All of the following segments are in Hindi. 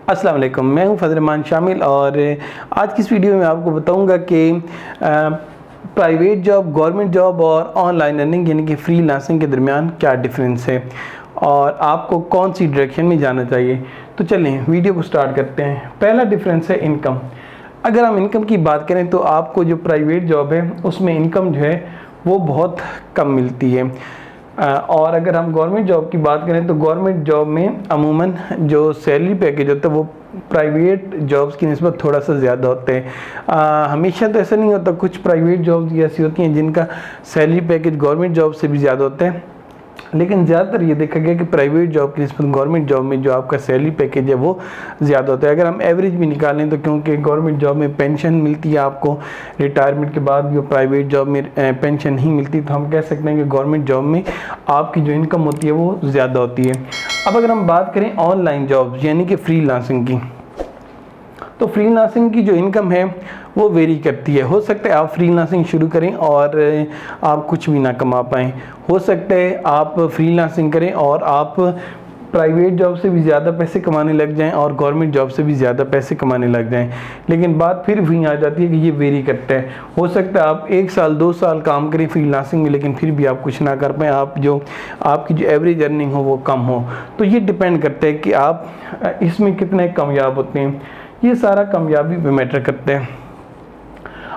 अस्सलाम वालेकुम, मैं हूं फजल रहमान शामिल और आज की इस वीडियो में आपको बताऊंगा कि प्राइवेट जॉब, गवर्नमेंट जॉब और ऑनलाइन अर्निंग यानी कि फ्रीलांसिंग के दरमियान क्या डिफरेंस है और आपको कौन सी डायरेक्शन में जाना चाहिए। तो चलें वीडियो को स्टार्ट करते हैं। पहला डिफरेंस है इनकम। अगर हम इनकम की बात करें तो आपको जो प्राइवेट जॉब है उसमें इनकम जो है वो बहुत कम मिलती है और अगर हम गवर्नमेंट जॉब की बात करें तो गवर्नमेंट जॉब में अमूमन जो सैलरी पैकेज होता है वो प्राइवेट जॉब्स की निस्बत थोड़ा सा ज़्यादा होते हैं। हमेशा तो ऐसा नहीं होता, कुछ प्राइवेट जॉब्स ऐसी होती हैं जिनका सैलरी पैकेज गवर्नमेंट जॉब से भी ज़्यादा होता है, लेकिन ज़्यादातर ये देखा गया कि प्राइवेट जॉब की निस्बत गवर्नमेंट जॉब में जो आपका सैलरी पैकेज है वो ज़्यादा होता है। अगर हम एवरेज भी निकालें तो क्योंकि गवर्नमेंट जॉब में पेंशन मिलती है आपको, रिटायरमेंट के बाद जो प्राइवेट जॉब में पेंशन नहीं मिलती, तो हम कह सकते हैं कि गवर्नमेंट जॉब में आपकी जो इनकम होती है वो ज़्यादा होती है। अब अगर हम बात करें ऑनलाइन जॉब्स यानी कि फ्रीलांसिंग की, तो फ्रीलांसिंग की जो इनकम है वो वेरी करती है। हो सकता है आप फ्रीलांसिंग शुरू करें और आप कुछ भी ना कमा पाएँ, हो सकता है आप फ्रीलांसिंग करें और आप प्राइवेट जॉब से भी ज़्यादा पैसे कमाने लग जाएं और गवर्नमेंट जॉब से भी ज़्यादा पैसे कमाने लग जाएं। लेकिन बात फिर वहीं आ जाती है कि ये वेरी करता है। हो सकता है आप 1 साल 2 साल काम करें फ्रीलांसिंग में, लेकिन फिर भी आप कुछ ना कर पाएँ, आपकी जो एवरेज अर्निंग हो वो कम हो। तो ये डिपेंड करता है कि आप इसमें कितने कामयाब होते हैं, ये सारा कामयाबी पे मैटर करता है।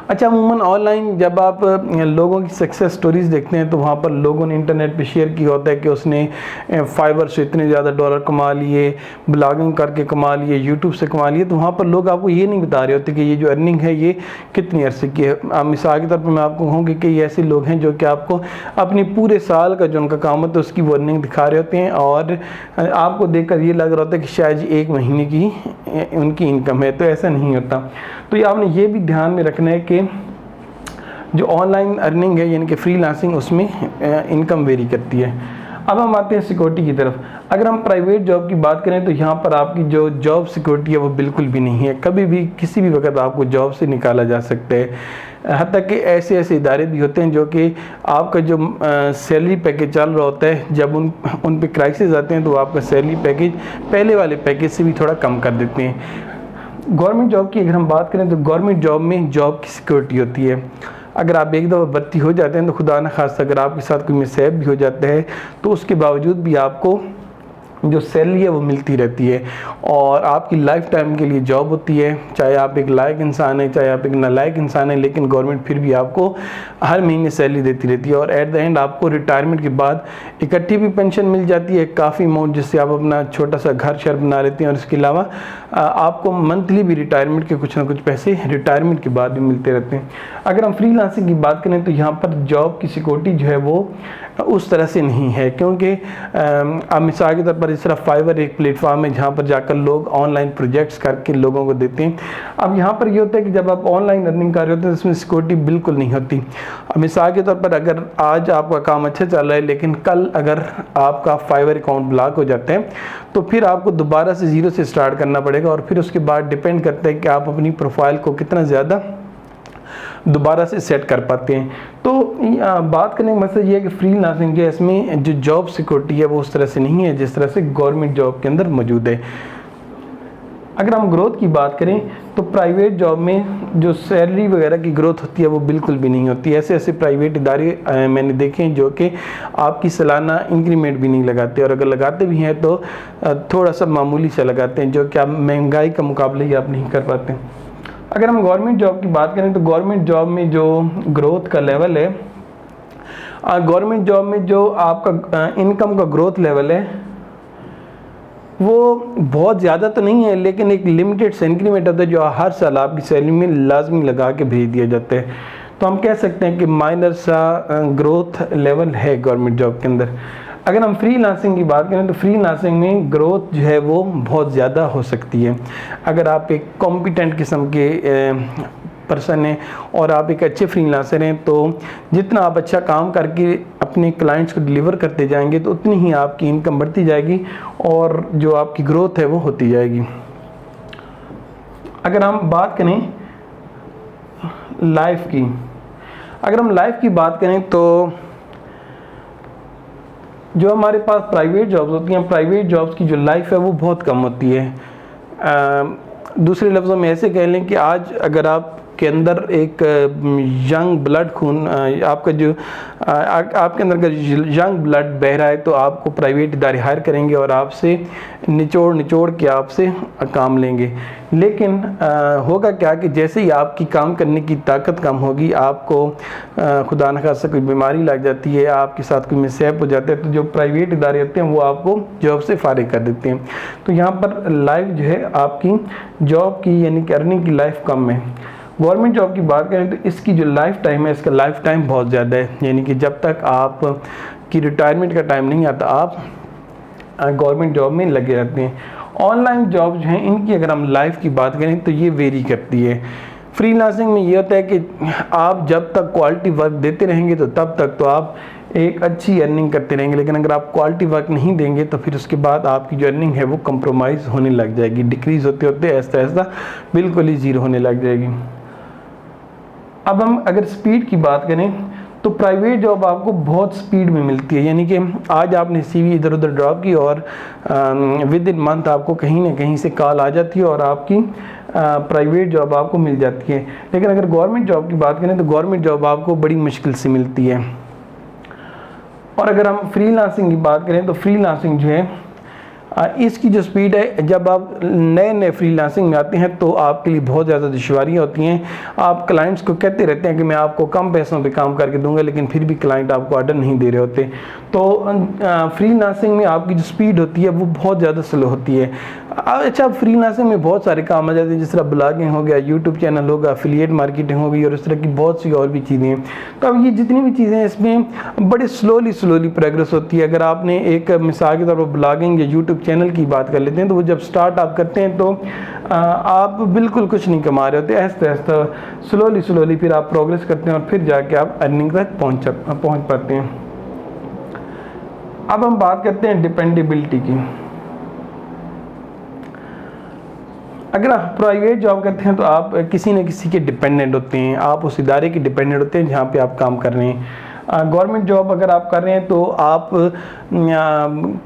अच्छा, अमूमन ऑनलाइन जब आप लोगों की सक्सेस स्टोरीज़ देखते हैं तो वहाँ पर लोगों ने इंटरनेट पे शेयर किया होता है कि उसने फाइवर से इतने ज़्यादा डॉलर कमा लिए, ब्लॉगिंग करके कमा लिए, यूट्यूब से कमा लिए। तो वहाँ पर लोग आपको ये नहीं बता रहे होते कि ये जो अर्निंग है ये कितनी अरसे की है। मिसाल के तौर पर मैं आपको कहूँ कि कई ऐसे लोग हैं जो कि आपको अपनी पूरे साल का जो उनका काम होता है उसकी वो अर्निंग दिखा रहे होते हैं और आपको देखकर ये लग रहा होता है कि शायद 1 महीने की उनकी इनकम है। तो ऐसा नहीं होता। तो ये आपने ये भी ध्यान में रखना है कि जो ऑनलाइन अर्निंग है यानी कि फ्रीलांसिंग, उसमें इनकम वेरी करती है। अब हम आते हैं सिक्योरिटी की तरफ। अगर हम प्राइवेट जॉब की बात करें तो यहाँ पर आपकी जो जॉब सिक्योरिटी है वो बिल्कुल भी नहीं है। कभी भी किसी भी वक्त आपको जॉब से निकाला जा सकता है। हत्ता कि ऐसे ऐसे इदारे भी होते हैं जो कि आपका जो सैलरी पैकेज चल रहा होता है, जब उन पे क्राइसिस आते हैं तो आपका सैलरी पैकेज पहले वाले पैकेज से भी थोड़ा कम कर देते हैं। गवर्नमेंट जॉब की अगर हम बात करें तो गवर्नमेंट जॉब में जॉब की सिक्योरिटी होती है। अगर आप एक दफ़ा भर्ती हो जाते हैं तो खुदा न खास्ता अगर आपके साथ कोई मिसहैप भी हो जाता है तो उसके बावजूद भी आपको जो सैलरी है वो मिलती रहती है और आपकी लाइफ टाइम के लिए जॉब होती है। चाहे आप एक लायक इंसान है, चाहे आप एक नालायक इंसान है, लेकिन गवर्नमेंट फिर भी आपको हर महीने सैलरी देती रहती है और एट द एंड आपको रिटायरमेंट के बाद इकट्ठी भी पेंशन मिल जाती है, काफ़ी अमाउंट, जिससे आप अपना छोटा सा घर शहर बना लेते हैं। और इसके अलावा आपको मंथली भी रिटायरमेंट के कुछ ना कुछ पैसे रिटायरमेंट के बाद भी मिलते रहते हैं। अगर हम फ्रीलांसिंग की बात करें तो यहाँ पर जॉब की सिक्योरिटी जो है वो उस तरह से नहीं है, क्योंकि अब मिसाल के तौर पर इस तरह फाइवर एक प्लेटफॉर्म है जहाँ पर जाकर लोग ऑनलाइन प्रोजेक्ट्स करके लोगों को देते हैं। अब यहाँ पर ये होता है कि जब आप ऑनलाइन अर्निंग कर रहे होते हैं तो इसमें सिक्योरिटी बिल्कुल नहीं होती। अब मिसाल के तौर पर अगर आज आपका काम अच्छा चल रहा है लेकिन कल अगर आपका फाइवर अकाउंट ब्लॉक हो जाता है तो फिर आपको दोबारा से ज़ीरो से स्टार्ट करना पड़ेगा और फिर उसके बाद डिपेंड करता है कि आप अपनी प्रोफाइल को कितना ज़्यादा दोबारा से सेट कर पाते हैं। तो बात करने का मकसद ये है कि फ्रीलांसिंग जो है इसमें जो जॉब सिक्योरिटी है वो उस तरह से नहीं है जिस तरह से गवर्नमेंट जॉब के अंदर मौजूद है। अगर हम ग्रोथ की बात करें तो प्राइवेट जॉब में जो सैलरी वगैरह की ग्रोथ होती है वो बिल्कुल भी नहीं होती। ऐसे ऐसे प्राइवेट इदारे मैंने देखे हैं जो कि आपकी सालाना इंक्रीमेंट भी नहीं लगाते, और अगर लगाते भी हैं तो थोड़ा सा मामूली सा लगाते हैं जो कि आप महंगाई का मुकाबले ही आप नहीं कर पाते। अगर हम गवर्नमेंट जॉब की बात करें तो गवर्नमेंट जॉब में जो ग्रोथ का लेवल है, गवर्नमेंट जॉब में जो आपका इनकम का ग्रोथ लेवल है वो बहुत ज़्यादा तो नहीं है, लेकिन एक लिमिटेड से इंक्रीमेंट होता है जो हर साल आपकी सैलरी में लाजमी लगा के भेज दिया जाता है। तो हम कह सकते हैं कि माइनर सा ग्रोथ लेवल है गवर्नमेंट जॉब के अंदर। अगर हम फ्रीलांसिंग की बात करें तो फ्रीलांसिंग में ग्रोथ जो है वो बहुत ज़्यादा हो सकती है। अगर आप एक कॉम्पिटेंट किस्म के पर्सन हैं और आप एक अच्छे फ्रीलांसर हैं तो जितना आप अच्छा काम करके अपने क्लाइंट्स को डिलीवर करते जाएंगे तो उतनी ही आपकी इनकम बढ़ती जाएगी और जो आपकी ग्रोथ है वो होती जाएगी। अगर हम बात करें लाइफ की, अगर हम लाइफ की बात करें तो जो हमारे पास प्राइवेट जॉब्स होती हैं, प्राइवेट जॉब्स की जो लाइफ है वो बहुत कम होती है। दूसरे लफ्ज़ों में ऐसे कह लें कि आज अगर आप के अंदर एक यंग ब्लड खून आपका जो आपके अंदर का यंग ब्लड बह रहा है तो आपको प्राइवेट इदारे हायर करेंगे और आपसे निचोड़ के आपसे काम लेंगे। लेकिन होगा क्या कि जैसे ही आपकी काम करने की ताकत कम होगी, आपको खुदा न खास्ता कोई बीमारी लग जाती है, आपके साथ कोई मिसहैप हो जाता है, तो जो प्राइवेट इदारे होते हैं वो आपको जॉब से फारिग कर देते हैं। तो यहाँ पर लाइफ जो है आपकी जॉब की यानी कि अर्निंग की लाइफ कम है। गवर्नमेंट जॉब की बात करें तो इसकी जो लाइफ टाइम है, इसका लाइफ टाइम बहुत ज़्यादा है, यानी कि जब तक आप की रिटायरमेंट का टाइम नहीं आता आप गवर्नमेंट जॉब में लगे रहते हैं। ऑनलाइन जॉब जो हैं इनकी अगर हम लाइफ की बात करें तो ये वेरी करती है। फ्रीलांसिंग में ये होता है कि आप जब तक क्वालिटी वर्क देते रहेंगे तो तब तक तो आप एक अच्छी अर्निंग करते रहेंगे, लेकिन अगर आप क्वालिटी वर्क नहीं देंगे तो फिर उसके बाद आपकी जो अर्निंग है वो कंप्रोमाइज़ होने लग जाएगी, डिक्रीज़ होते होते ऐसा ऐसा बिल्कुल ही ज़ीरो होने लग जाएगी। अब हम अगर स्पीड की बात करें तो प्राइवेट जॉब आपको बहुत स्पीड में मिलती है, यानी कि आज आपने सीवी इधर उधर ड्रॉप की और विद इन मंथ आपको कहीं ना कहीं से कॉल आ जाती है और आपकी प्राइवेट जॉब आपको मिल जाती है। लेकिन अगर गवर्नमेंट जॉब की बात करें तो गवर्नमेंट जॉब आपको बड़ी मुश्किल से मिलती है। और अगर हम फ्रीलांसिंग की बात करें तो फ्रीलांसिंग जो है इसकी जो स्पीड है, जब आप नए नए फ्रीलांसिंग में आते हैं तो आपके लिए बहुत ज़्यादा दुश्वारियाँ होती हैं। आप क्लाइंट्स को कहते रहते हैं कि मैं आपको कम पैसों पे काम करके दूंगा, लेकिन फिर भी क्लाइंट आपको ऑर्डर नहीं दे रहे होते। तो फ्रीलांसिंग में आपकी जो स्पीड होती है वो बहुत ज़्यादा स्लो होती है। अच्छा, फ्रीलांसिंग में बहुत सारे काम आ जाते हैं, जिस तरह ब्लॉगिंग हो गया, यूट्यूब चैनल होगा, एफिलिएट मार्केटिंग होगी और इस तरह की बहुत सी और भी चीज़ें हैं। तो अब ये जितनी भी चीज़ें हैं इसमें बड़े स्लोली प्रोग्रेस होती है। अगर आपने एक मिसाल के तौर पर ब्लॉगिंग या यूट्यूब चैनल की बात कर लेते हैं तो वो जब स्टार्ट आप करते हैं तो आप बिल्कुल कुछ नहीं कमा रहे होते, ऐसा ऐसा स्लोली फिर आप प्रोग्रेस करते हैं और फिर जाके आप अर्निंग तक पहुँच पाते हैं। अब हम बात करते हैं डिपेंडेबिलिटी की। अगर आप प्राइवेट जॉब करते हैं तो आप किसी न किसी के डिपेंडेंट होते हैं, आप उस इदारे के डिपेंडेंट होते हैं जहाँ पे आप काम कर रहे हैं। गवर्नमेंट जॉब अगर आप कर रहे हैं तो आप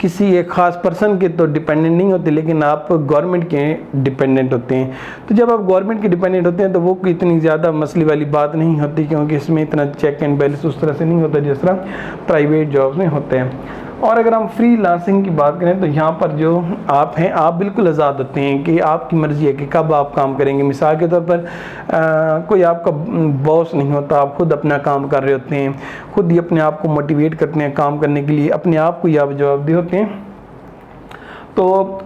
किसी एक ख़ास पर्सन के तो डिपेंडेंट नहीं होते, लेकिन आप गवर्नमेंट के डिपेंडेंट होते हैं। तो जब आप गवर्नमेंट के डिपेंडेंट होते हैं तो वो कोई इतनी ज़्यादा मसले वाली बात नहीं होती, क्योंकि इसमें इतना चेक एंड बैलेंस उस तरह से नहीं होता जिस तरह प्राइवेट जॉब्स में होते हैं। और अगर हम फ्रीलांसिंग की बात करें तो यहाँ पर जो आप हैं आप बिल्कुल आज़ाद होते हैं कि आपकी मर्ज़ी है कि कब आप काम करेंगे। मिसाल के तौर पर कोई आपका बॉस नहीं होता, आप खुद अपना काम कर रहे होते हैं, खुद ही अपने आप को मोटिवेट करते हैं काम करने के लिए, अपने आप को ही आप जवाबदेह होते हैं। तो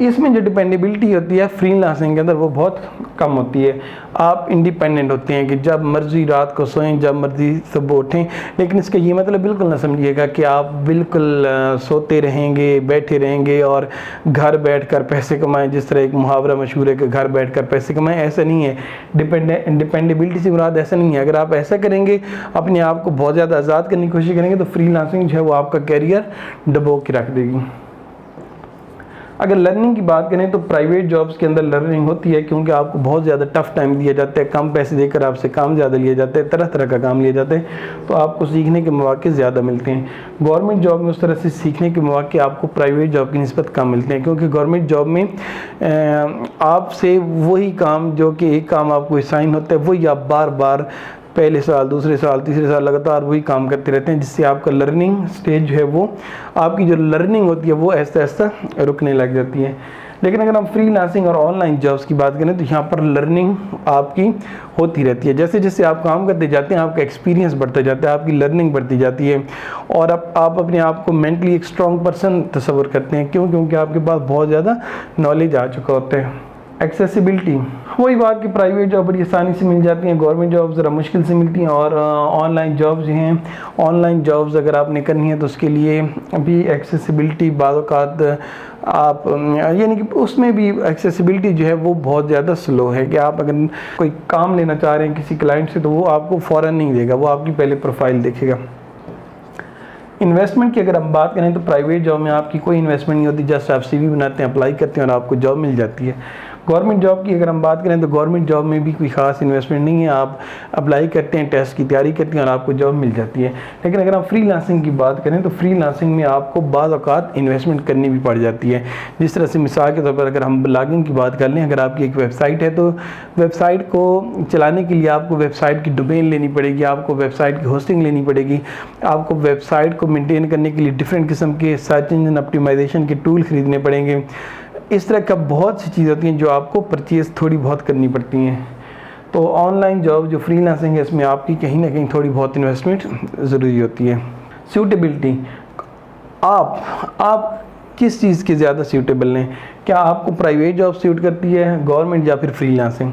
इसमें जो डिपेंडेबिलिटी होती है फ्रीलांसिंग के अंदर वो बहुत कम होती है। आप इंडिपेंडेंट होते हैं कि जब मर्ज़ी रात को सोएं, जब मर्ज़ी सुबह उठें, लेकिन इसका ये मतलब बिल्कुल ना समझिएगा कि आप बिल्कुल सोते रहेंगे, बैठे रहेंगे और घर बैठकर पैसे कमाएं। जिस तरह एक मुहावरा मशहूर है कि घर बैठकर पैसे कमाएं, ऐसा नहीं है। डिपेंडेबिलिटी से मुराद ऐसा नहीं है। अगर आप ऐसा करेंगे, अपने आप को बहुत ज़्यादा आज़ाद करने की कोशिश करेंगे तो फ्रीलांसिंग जो है वो आपका कैरियर डुबो के रख देगी। अगर लर्निंग की बात करें तो प्राइवेट जॉब्स के अंदर लर्निंग होती है, क्योंकि आपको बहुत ज़्यादा टफ टाइम दिया जाता है, कम पैसे देकर आपसे काम ज़्यादा लिया जाता है, तरह तरह का काम लिया जाता है, तो आपको सीखने के मौके ज़्यादा मिलते हैं। गवर्नमेंट जॉब में उस तरह से सीखने के मौके आपको प्राइवेट जॉब की निस्बत कम मिलते हैं, क्योंकि गवर्नमेंट जॉब में आपसे वही काम जो कि एक काम आपको असाइन होता है वही आप बार बार पहले साल, दूसरे साल, तीसरे साल लगातार वही काम करते रहते हैं, जिससे आपका लर्निंग स्टेज जो है वो आपकी जो लर्निंग होती है वो ऐसा ऐसा रुकने लग जाती है। लेकिन अगर हम फ्रीलांसिंग और ऑनलाइन जॉब्स की बात करें तो यहाँ पर लर्निंग आपकी होती रहती है। जैसे जैसे आप काम करते जाते हैं आपका एक्सपीरियंस बढ़ता जाता है, आपकी लर्निंग बढ़ती जाती है और आप अपने आप को मेंटली एक स्ट्रॉन्ग पर्सन तस्वर करते हैं। क्यों? क्योंकि आपके पास बहुत ज़्यादा नॉलेज आ चुका होता है। एक्सेसिबिलिटी, वही बात कि प्राइवेट जॉब बड़ी आसानी से मिल जाती हैं, गवर्नमेंट जॉब ज़रा मुश्किल से मिलती हैं। और ऑनलाइन जॉब्स हैं, ऑनलाइन जॉब्स अगर आपने करनी है तो उसके लिए भी एक्सेसिबिलिटी बाज़-औक़ात आप यानी कि उसमें भी एक्सेसिबिलिटी जो है वो बहुत ज़्यादा स्लो है कि आप अगर कोई काम लेना चाह रहे हैं किसी क्लाइंट से तो वो आपको फ़ौरन नहीं देगा, वो आपकी पहले प्रोफाइल देखेगा। इन्वेस्टमेंट की अगर हम बात करें तो प्राइवेट जॉब में आपकी कोई इन्वेस्टमेंट नहीं होती, जस्ट आप सीवी बनाते हैं, अप्लाई करते हैं और आपको जॉब मिल जाती है। गवर्नमेंट जॉब की अगर हम बात करें तो गवर्नमेंट जॉब में भी कोई ख़ास इन्वेस्टमेंट नहीं है, आप अप्लाई करते हैं, टेस्ट की तैयारी करते हैं और आपको जॉब मिल जाती है। लेकिन अगर हम फ्रीलांसिंग की बात करें तो फ्रीलांसिंग में आपको बाज़ औक़ात इन्वेस्टमेंट करनी भी पड़ जाती है। जिस तरह से मिसाल के तौर पर अगर हम ब्लॉगिंग की बात कर लें, अगर आपकी एक वेबसाइट है तो वेबसाइट को चलाने के लिए आपको वेबसाइट की डोमेन लेनी पड़ेगी, आपको वेबसाइट की होस्टिंग लेनी पड़ेगी, आपको वेबसाइट को मेंटेन करने के लिए डिफरेंट किस्म के सर्च इंजन ऑप्टिमाइजेशन के टूल खरीदने पड़ेंगे। इस तरह का बहुत सी चीज़ होती हैं जो आपको परचेज़ थोड़ी बहुत करनी पड़ती हैं। तो ऑनलाइन जॉब जो फ्रीलांसिंग है इसमें आपकी कहीं ना कहीं थोड़ी बहुत इन्वेस्टमेंट ज़रूरी होती है। सूटेबिलिटी, आप किस चीज़ के ज़्यादा सूटेबल हैं, क्या आपको प्राइवेट जॉब सूट करती है, गवर्नमेंट या फिर फ्रीलांसिंग?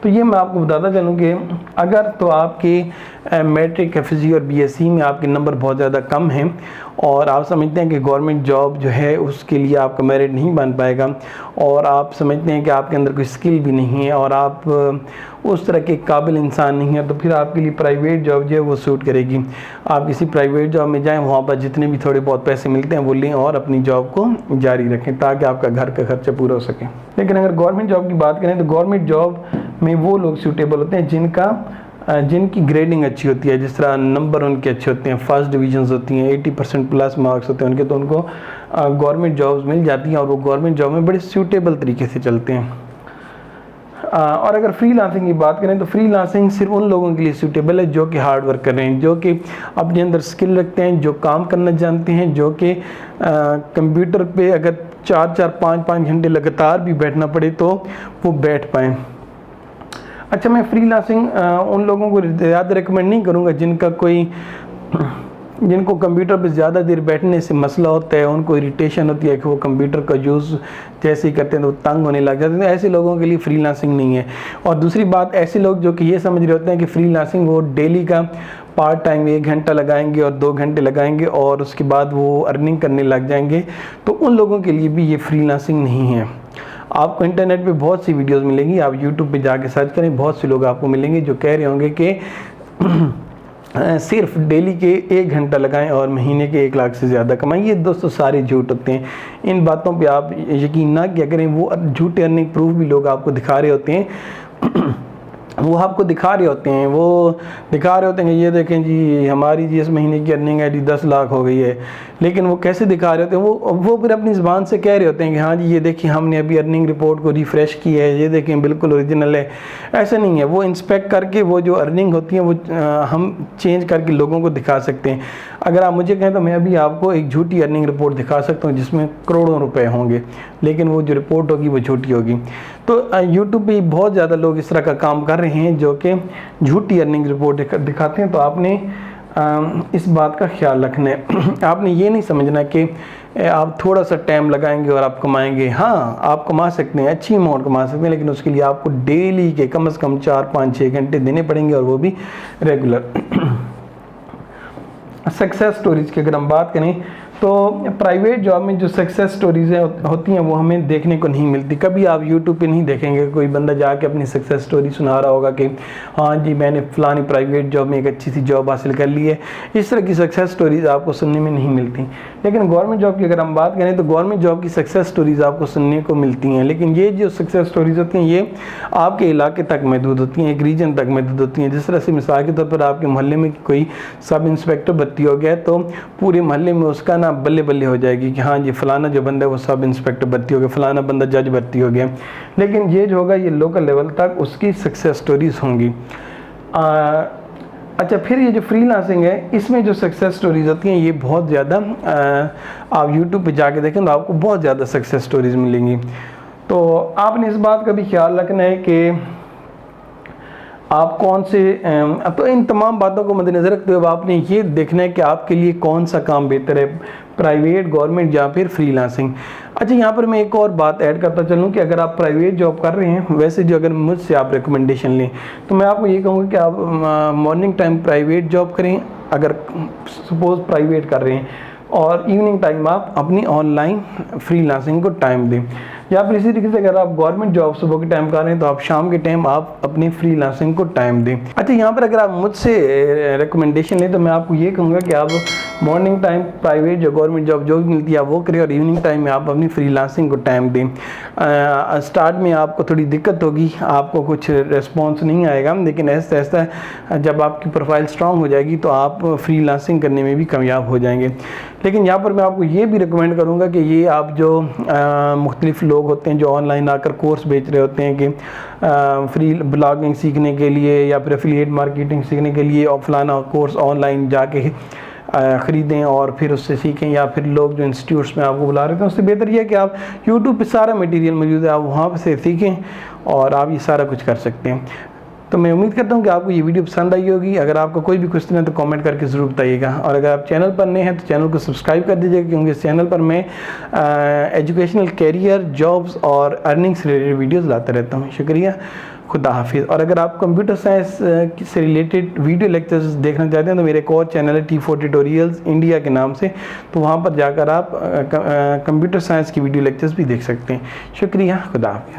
तो ये मैं आपको बताता चलूँ कि अगर तो आपके मैट्रिक, एफएससी और बीएससी में आपके नंबर बहुत ज़्यादा कम हैं और आप समझते हैं कि गवर्नमेंट जॉब जो है उसके लिए आपका मेरिट नहीं बन पाएगा और आप समझते हैं कि आपके अंदर कोई स्किल भी नहीं है और आप उस तरह के काबिल इंसान नहीं है, तो फिर आपके लिए प्राइवेट जॉब जो है वो सूट करेगी। आप किसी प्राइवेट जॉब में जाएं, वहाँ पर जितने भी थोड़े बहुत पैसे मिलते हैं वो लें और अपनी जॉब को जारी रखें ताकि आपका घर का खर्चा पूरा हो सके। लेकिन अगर गवर्नमेंट जॉब की बात करें तो गवर्नमेंट जॉब में वो लोग सूटेबल होते हैं जिनकी ग्रेडिंग अच्छी होती है, जिस तरह नंबर उनके अच्छे होते हैं, फर्स्ट डिवीजन्स होती हैं, 80% प्लस मार्क्स होते हैं उनके, तो उनको गवर्नमेंट जॉब्स मिल जाती हैं और वो गवर्नमेंट जॉब में बड़े सूटेबल तरीके से चलते हैं। और अगर फ्रीलांसिंग की बात करें तो फ्रीलांसिंग सिर्फ उन लोगों के लिए सूटेबल है जो कि हार्ड वर्क कर रहे हैं, जो कि अपने अंदर स्किल रखते हैं, जो काम करना जानते हैं, जो कि कंप्यूटर पे अगर 4-4, 5-5 घंटे लगातार भी बैठना पड़े तो वो बैठ पाएँ। अच्छा, मैं फ्रीलांसिंग उन लोगों को ज़्यादा रिकमेंड नहीं करूँगा जिनको कंप्यूटर पर ज़्यादा देर बैठने से मसला होता है, उनको इरिटेशन होती है कि वो कंप्यूटर का यूज़ जैसे ही करते हैं तो तंग होने लग जाते हैं, तो ऐसे लोगों के लिए फ्रीलांसिंग नहीं है। और दूसरी बात, ऐसे लोग जो कि ये समझ रहे होते हैं कि फ्रीलांसिंग वो डेली का पार्ट टाइम 1 घंटा लगाएंगे और 2 घंटे लगाएंगे और उसके बाद वो अर्निंग करने लग जाएंगे, तो उन लोगों के लिए भी ये फ्रीलांसिंग नहीं है। आपको इंटरनेट पे बहुत सी वीडियोस मिलेंगी, आप यूट्यूब पे जाके सर्च करें, बहुत से लोग आपको मिलेंगे जो कह रहे होंगे कि सिर्फ डेली के 1 घंटा लगाएं और महीने के 1 लाख से ज़्यादा कमाएं। ये दोस्तों सारे झूठ होते हैं, इन बातों पे आप यकीन ना किया करें। वो झूठे अर्निंग प्रूफ भी लोग आपको दिखा रहे होते हैं वो आपको दिखा रहे होते हैं कि ये देखें जी हमारी जी इस महीने की अर्निंग है जी 10 लाख हो गई है, लेकिन वो कैसे दिखा रहे होते हैं, वो फिर अपनी ज़बान से कह रहे होते हैं कि हाँ जी ये देखिए हमने अभी अर्निंग रिपोर्ट को रिफ़्रेश की है, ये देखें बिल्कुल ओरिजिनल है। ऐसा नहीं है, वो इंस्पेक्ट करके वो जो अर्निंग होती है वो हम चेंज करके लोगों को दिखा सकते हैं। अगर आप मुझे कहें तो मैं अभी आपको एक झूठी अर्निंग रिपोर्ट दिखा सकता हूँ जिसमें करोड़ों रुपए होंगे, लेकिन वो जो रिपोर्ट होगी वो झूठी होगी। तो यूट्यूब पे बहुत ज़्यादा लोग इस तरह का काम कर रहे हैं जो कि झूठी अर्निंग रिपोर्ट दिखाते हैं। तो आपने इस बात का ख्याल रखना है। आपने ये नहीं समझना कि आप थोड़ा सा टाइम लगाएंगे और आप कमाएंगे। हाँ, आप कमा सकते हैं, अच्छी अमाउंट कमा सकते हैं, लेकिन उसके लिए आपको डेली के कम से कम 4, 5, 6 घंटे देने पड़ेंगे और वो भी रेगुलर। सक्सेस स्टोरीज की अगर हम बात करें तो प्राइवेट जॉब में जो सक्सेस स्टोरीज होती हैं वो हमें देखने को नहीं मिलती। कभी आप यूट्यूब पे नहीं देखेंगे कोई बंदा जाके अपनी सक्सेस स्टोरी सुना रहा होगा कि हाँ जी मैंने फलानी प्राइवेट जॉब में एक अच्छी सी जॉब हासिल कर ली है। इस तरह की सक्सेस स्टोरीज आपको सुनने में नहीं मिलती। लेकिन गवर्नमेंट जॉब की अगर हम बात करें तो गवर्नमेंट जॉब की सक्सेस स्टोरीज आपको सुनने को मिलती हैं, लेकिन ये जो सक्सेस स्टोरीज होती हैं ये आपके इलाके तक महदूद होती हैं, एक रीजन तक महदूद होती हैं। जिस तरह से मिसाल के तौर पर आपके मोहल्ले में कोई सब इंस्पेक्टर भर्ती हो गया तो पूरे मोहल्ले में उसका ना बल्ले बल्ले हो जाएगी कि हाँ जी फलाना जो बंदा है वो सब इंस्पेक्टर भर्ती हो गया, फलाना बंदा जज भर्ती हो गया। लेकिन ये जो होगा ये लोकल लेवल तक उसकी सक्सेस स्टोरीज होंगी। अच्छा, फिर ये जो फ्रीलांसिंग है इसमें जो सक्सेस स्टोरीज होती हैं ये बहुत ज़्यादा आप यूट्यूब पे जाके देखें तो आपको बहुत ज़्यादा सक्सेस स्टोरीज मिलेंगी। तो आपने इस बात का भी ख्याल रखना है कि आप कौन से तो इन तमाम बातों को मद्देनज़र रखते हुए आपने ये देखना है कि आपके लिए कौन सा काम बेहतर है, प्राइवेट, गवर्नमेंट या फिर फ्रीलांसिंग। अच्छा, यहाँ पर मैं एक और बात ऐड करता चलूँ कि अगर आप प्राइवेट जॉब कर रहे हैं, वैसे जो अगर मुझसे आप रिकमेंडेशन लें तो मैं आपको ये कहूँगा कि आप मॉर्निंग टाइम प्राइवेट जॉब करें अगर सपोज़ प्राइवेट कर रहे हैं, और इवनिंग टाइम आप अपनी ऑनलाइन फ्रीलांसिंग को टाइम दें। या फिर इसी तरीके से अगर आप गवर्नमेंट जॉब सुबह के टाइम कर रहे हैं तो आप शाम के टाइम आप अपनी फ्रीलांसिंग को टाइम दें। अच्छा, यहाँ पर अगर आप मुझसे रिकमेंडेशन लें तो मैं आपको ये कहूँगा कि आप मॉर्निंग टाइम प्राइवेट जो गवर्नमेंट जॉब जो भी मिलती है वो करें और इवनिंग टाइम में आप अपनी फ्रीलांसिंग को टाइम दें। स्टार्ट में आपको थोड़ी दिक्कत होगी, आपको कुछ रिस्पॉन्स नहीं आएगा, लेकिन ऐसा ऐसा जब आपकी प्रोफाइल स्ट्रांग हो जाएगी तो आप फ्रीलांसिंग करने में भी कामयाब हो जाएंगे। लेकिन यहाँ पर मैं आपको ये भी रिकमेंड करूँगा कि ये आप जो मुख्तलिफ लोग होते हैं जो ऑनलाइन आकर कोर्स बेच रहे होते हैं कि फ्री ब्लॉगिंग सीखने के लिए या फिर एफिलिएट मार्केटिंग सीखने के लिए फलाना कोर्स ऑनलाइन जाके ख़रीदें और फिर उससे सीखें, या फिर लोग जो इंस्टीट्यूट्स में आपको बुला रहे थे उससे बेहतर यह है कि आप यूट्यूब पे सारा मटेरियल मौजूद है, आप वहाँ से सीखें और आप ये सारा कुछ कर सकते हैं। तो मैं उम्मीद करता हूँ कि आपको ये वीडियो पसंद आई होगी। अगर आपका कोई भी क्वेश्चन है तो कमेंट करके ज़रूर बताइएगा, और अगर आप चैनल पर नए हैं तो चैनल को सब्सक्राइब कर दीजिएगा, क्योंकि इस चैनल पर मैं एजुकेशनल कैरियर, जॉब्स और अर्निंग्स से रिलेटेड वीडियोज़ लाता रहता हूँ। शुक्रिया, खुदा हाफिज़। और अगर आप कंप्यूटर साइंस से रिलेटेड वीडियो लेक्चर्स देखना चाहते हैं तो मेरे एक और चैनल है T4 ट्यूटोरियल्स इंडिया के नाम से, तो वहाँ पर जाकर आप कंप्यूटर साइंस की वीडियो लेक्चर्स भी देख सकते हैं। शुक्रिया, खुदा हाफिज़।